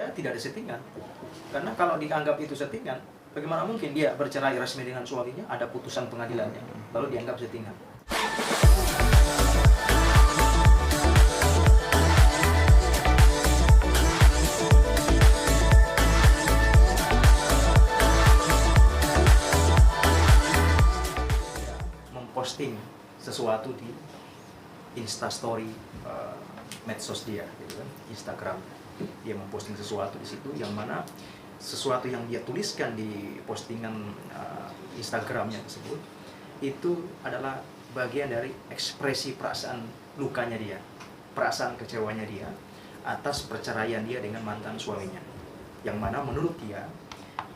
Ya, tidak ada settingan. Karena kalau dianggap itu settingan, bagaimana mungkin dia bercerai resmi dengan suaminya, ada putusan pengadilannya, lalu dianggap settingan. Memposting sesuatu di Instastory medsos dia, gitu kan, Instagram. Dia memposting sesuatu di situ yang mana sesuatu yang dia tuliskan di postingan Instagramnya tersebut itu adalah bagian dari ekspresi perasaan lukanya dia, perasaan kecewanya dia atas perceraian dia dengan mantan suaminya, yang mana menurut dia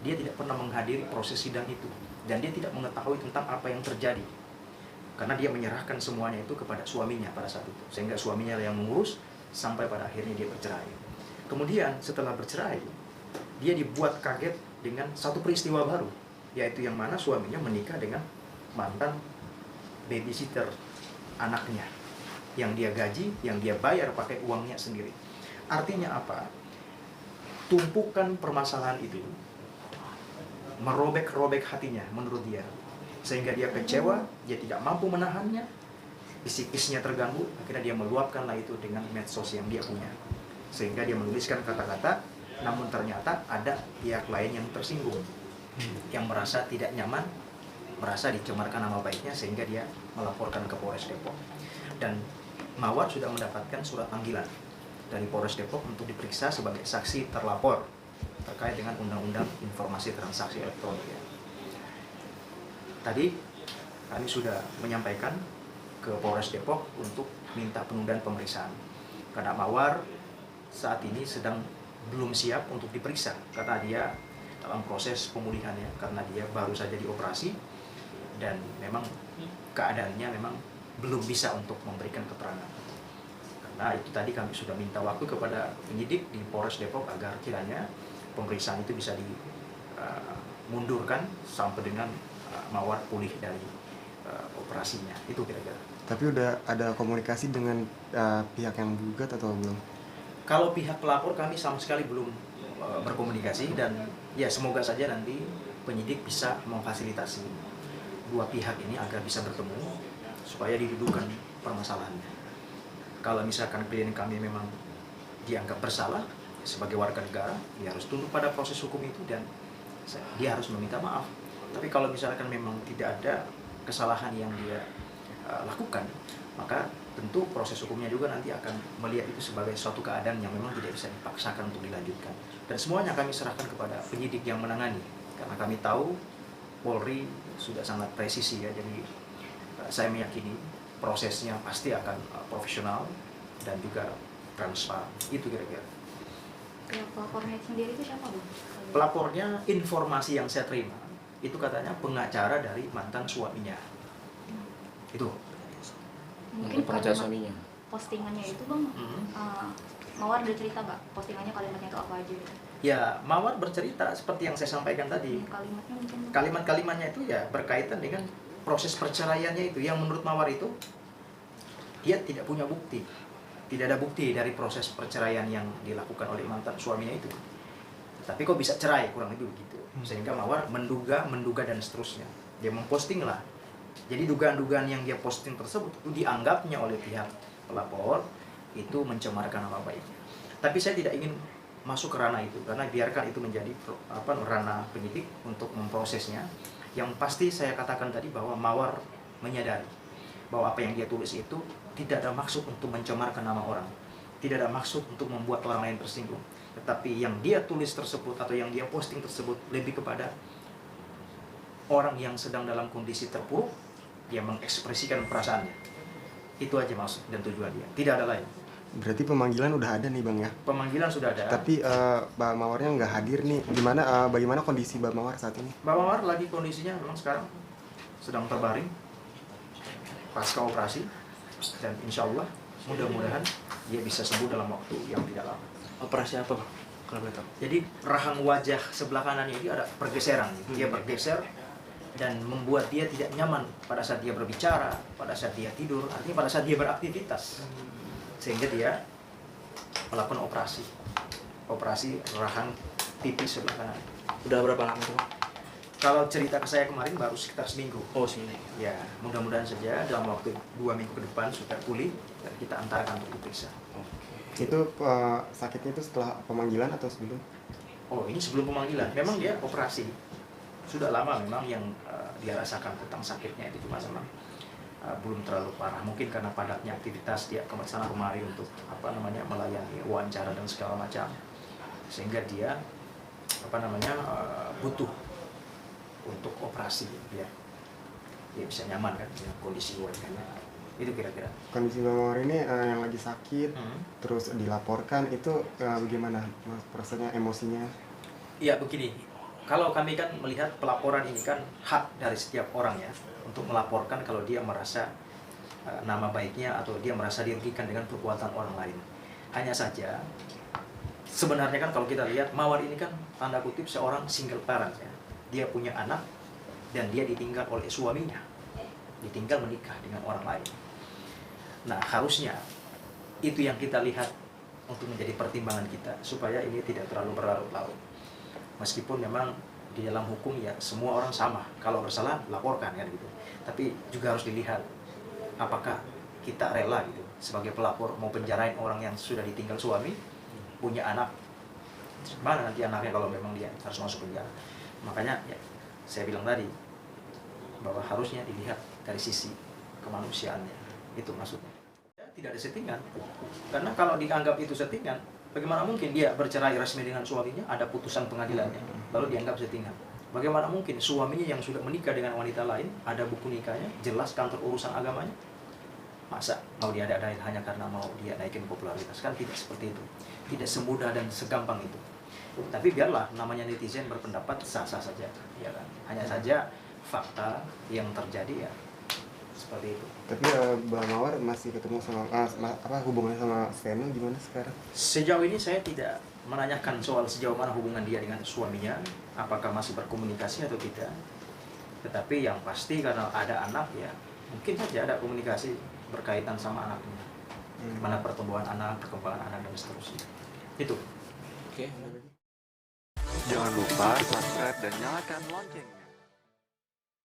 tidak pernah menghadiri proses sidang itu dan dia tidak mengetahui tentang apa yang terjadi karena dia menyerahkan semuanya itu kepada suaminya pada saat itu, sehingga suaminya yang mengurus sampai pada akhirnya dia bercerai. Kemudian setelah bercerai, dia dibuat kaget dengan satu peristiwa baru, yaitu yang mana suaminya menikah dengan mantan babysitter anaknya, yang dia gaji, yang dia bayar pakai uangnya sendiri. Artinya apa? Tumpukan permasalahan itu merobek-robek hatinya menurut dia, sehingga dia kecewa, dia tidak mampu menahannya, psikisnya terganggu, akhirnya dia meluapkanlah itu dengan medsos yang dia punya. Sehingga dia menuliskan kata-kata, namun ternyata ada pihak lain yang tersinggung, yang merasa tidak nyaman, merasa dicemarkan nama baiknya, sehingga dia melaporkan ke Polres Depok. Dan Mawar sudah mendapatkan surat panggilan dari Polres Depok untuk diperiksa sebagai saksi terlapor terkait dengan Undang-Undang Informasi Transaksi Elektronik. Tadi kami sudah menyampaikan ke Polres Depok untuk minta penundaan pemeriksaan karena Mawar saat ini sedang belum siap untuk diperiksa karena dia dalam proses pemulihannya, karena dia baru saja dioperasi dan memang keadaannya memang belum bisa untuk memberikan keterangan. Karena itu tadi kami sudah minta waktu kepada penyidik di Polres Depok agar kiranya pemeriksaan itu bisa dimundurkan sampai dengan Mawar pulih dari operasinya. Itu kira-kira. Tapi udah ada komunikasi dengan pihak yang menggugat atau belum? Kalau pihak pelapor kami sama sekali belum berkomunikasi, dan ya semoga saja nanti penyidik bisa memfasilitasi dua pihak ini agar bisa bertemu supaya didudukkan permasalahannya. Kalau misalkan klien kami memang dianggap bersalah sebagai warga negara, dia harus tunduk pada proses hukum itu dan dia harus meminta maaf. Tapi kalau misalkan memang tidak ada kesalahan yang dia lakukan, maka tentu proses hukumnya juga nanti akan melihat itu sebagai suatu keadaan yang memang tidak bisa dipaksakan untuk dilanjutkan. Dan semuanya kami serahkan kepada penyidik yang menangani, karena kami tahu Polri sudah sangat presisi ya, jadi saya meyakini prosesnya pasti akan profesional dan juga transparan. Itu kira-kira. Pelapornya sendiri itu siapa, Bang? Pelapornya, informasi yang saya terima itu katanya pengacara dari mantan suaminya. Itu. Mungkin pengacara suaminya. Postingannya itu, Bang, Mawar udah cerita nggak postingannya kalimatnya itu apa aja gitu? Ya, Mawar bercerita seperti yang saya sampaikan tadi. Kalimatnya mungkin. Kalimat-kalimatnya itu ya berkaitan dengan proses perceraiannya itu, yang menurut Mawar itu dia tidak punya bukti. Tidak ada bukti dari proses perceraian yang dilakukan oleh mantan suaminya itu. Tapi kok bisa cerai, kurang lebih begitu. Sehingga Mawar menduga dan seterusnya. Dia memposting lah. Jadi dugaan-dugaan yang dia posting tersebut itu dianggapnya oleh pihak pelapor itu mencemarkan nama baiknya. Tapi saya tidak ingin masuk ke ranah itu, karena biarkan itu menjadi ranah penyidik untuk memprosesnya. Yang pasti saya katakan tadi bahwa Mawar menyadari bahwa apa yang dia tulis itu tidak ada maksud untuk mencemarkan nama orang, tidak ada maksud untuk membuat orang lain tersinggung. Tetapi yang dia tulis tersebut atau yang dia posting tersebut lebih kepada orang yang sedang dalam kondisi terpuruk, dia mengekspresikan perasaannya. Itu aja maksud dan tujuan dia, tidak ada lain. Berarti pemanggilan udah ada nih, Bang ya? Pemanggilan sudah ada. Tapi Mbak Mawarnya nggak hadir nih. Bagaimana kondisi Mbak Mawar saat ini? Mbak Mawar lagi kondisinya memang sekarang sedang terbaring pasca operasi, dan insya Allah mudah-mudahan dia bisa sembuh dalam waktu yang tidak lama. Operasi apa, Bang? Kalau boleh tahu. Jadi rahang wajah sebelah kanannya ini ada pergeseran. Dia bergeser dan membuat dia tidak nyaman pada saat dia berbicara, pada saat dia tidur, artinya pada saat dia beraktivitas. Sehingga dia melakukan operasi. operasi rahang tipis sebelah kanan. Udah berapa lama tuh Bang? Kalau cerita ke saya kemarin baru sekitar seminggu. Oh sini. Ya, mudah-mudahan saja dalam waktu 2 minggu ke depan sudah pulih dan kita antarkan untuk diperiksa. Oke. Itu sakitnya itu setelah pemanggilan atau sebelum? Oh, ini sebelum pemanggilan. Memang dia operasi. Sudah lama memang yang dia rasakan tentang sakitnya itu, cuma memang belum terlalu parah. Mungkin karena padatnya aktivitas dia ke sana kemari untuk melayani wawancara dan segala macam. Sehingga dia butuh untuk operasi biar dia bisa nyaman kan dengan kondisi wajahnya. Itu kira-kira. Kondisi Bang Mawar ini yang lagi sakit, terus dilaporkan itu bagaimana Mas, prosesnya, emosinya? Iya begini, kalau kami kan melihat pelaporan ini kan hak dari setiap orang ya untuk melaporkan kalau dia merasa nama baiknya atau dia merasa dirugikan dengan perbuatan orang lain. Hanya saja sebenarnya kan kalau kita lihat Mawar ini kan tanda kutip seorang single parent ya. Dia punya anak dan dia ditinggal oleh suaminya, ditinggal menikah dengan orang lain. Nah harusnya itu yang kita lihat untuk menjadi pertimbangan kita supaya ini tidak terlalu berlarut-larut. Meskipun memang di dalam hukum ya semua orang sama, kalau bersalah laporkan kan gitu. Tapi juga harus dilihat apakah kita rela gitu sebagai pelapor mau penjarain orang yang sudah ditinggal suami, punya anak, mana nanti anaknya kalau memang dia harus masuk penjara. Makanya ya, saya bilang tadi bahwa harusnya dilihat dari sisi kemanusiaannya, itu maksudnya. Tidak ada settingan, karena kalau dianggap itu settingan, bagaimana mungkin dia bercerai resmi dengan suaminya, ada putusan pengadilannya, lalu dianggap settingan. Bagaimana mungkin suaminya yang sudah menikah dengan wanita lain, ada buku nikahnya, jelas kantor urusan agamanya, masa mau dia ada-adain hanya karena mau dia naikin popularitas? Kan tidak seperti itu, tidak semudah dan segampang itu. Tapi biarlah namanya netizen berpendapat, sah-sah saja, ya kan? Hanya saja fakta yang terjadi ya seperti itu. Tapi Bang Mawar masih ketemu sama hubungannya sama Seno gimana sekarang? Sejauh ini saya tidak menanyakan soal sejauh mana hubungan dia dengan suaminya, apakah masih berkomunikasi atau tidak. Tetapi yang pasti karena ada anak ya mungkin saja ada komunikasi berkaitan sama anaknya, mana pertumbuhan anak, perkembangan anak dan seterusnya. Itu. Oke. Jangan lupa subscribe dan nyalakan loncengnya.